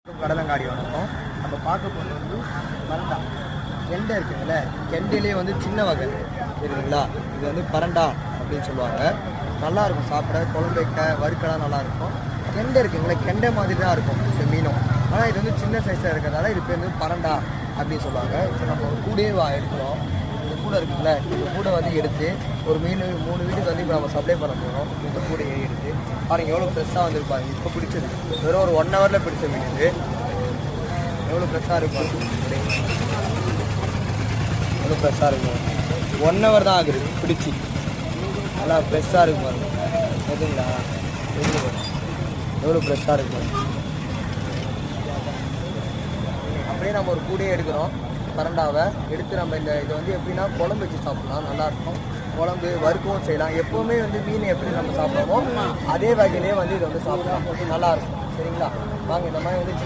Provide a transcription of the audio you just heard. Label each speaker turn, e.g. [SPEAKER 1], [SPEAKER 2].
[SPEAKER 1] கடலங்காடி வணக்கம். நம்ம பார்க்க போகிறது வந்து பரண்டா கெண்டை இருக்குதுல்ல, கெண்டையிலே வந்து சின்ன வகை இருக்குங்களா. இது வந்து பரண்டா அப்படின்னு சொல்லுவாங்க. நல்லாயிருக்கும் சாப்பிட, குழம்பு வைக்க வறுக்கலாம் நல்லாயிருக்கும். கெண்டை இருக்குங்களா, கெண்டை மாதிரி தான் இருக்கும் இந்த மீனும். ஆனால் இது வந்து சின்ன சைஸாக இருக்கிறதால இது பேர் வந்து பரண்டா அப்படின்னு சொல்லுவாங்க. இப்போ நம்ம ஒரு கூடே எடுக்கிறோம். இந்த கூடை இருக்குல்ல, இந்த கூடை வந்து எடுத்து ஒரு 3 வீட்டுக்கு வந்து இப்போ நம்ம சப்ளை பண்ண போகிறோம். இந்த கூடையை எடுத்து பாருங்கள் எவ்வளோ ஃப்ரெஷ்ஷாக வந்துருப்பாங்க. இப்போ பிடிச்சது வெறும் ஒரு 1 ஹவரில் பிடிச்ச மீன் இது. எவ்வளோ ஃப்ரெஷ்ஷாக இருக்கும், எவ்வளோ ஃப்ரெஷ்ஷாக இருக்கும். 1 ஹவர் தான் ஆகுது பிடிச்சி. நல்லா ஃப்ரெஷ்ஷாக இருக்கும் பாருங்க. ஓகேங்களா, எவ்வளோ ஃப்ரெஷ்ஷாக இருக்கும். அப்படியே நம்ம ஒரு கூடையே எடுக்கிறோம். பரண்டாவை எடுத்து நம்ம இதை வந்து எப்படின்னா குழம்பு வச்சு சாப்பிட்லாம், நல்லாயிருக்கும். குழம்பு வறுக்கவும் செய்யலாம். எப்போவுமே வந்து மீன் எப்படி நம்ம சாப்பிட்றோமோ அதே வகையிலே வந்து இதை வந்து சாப்பிட்லாம், நல்லாயிருக்கும். சரிங்களா, வாங்க இந்த மாதிரி வந்து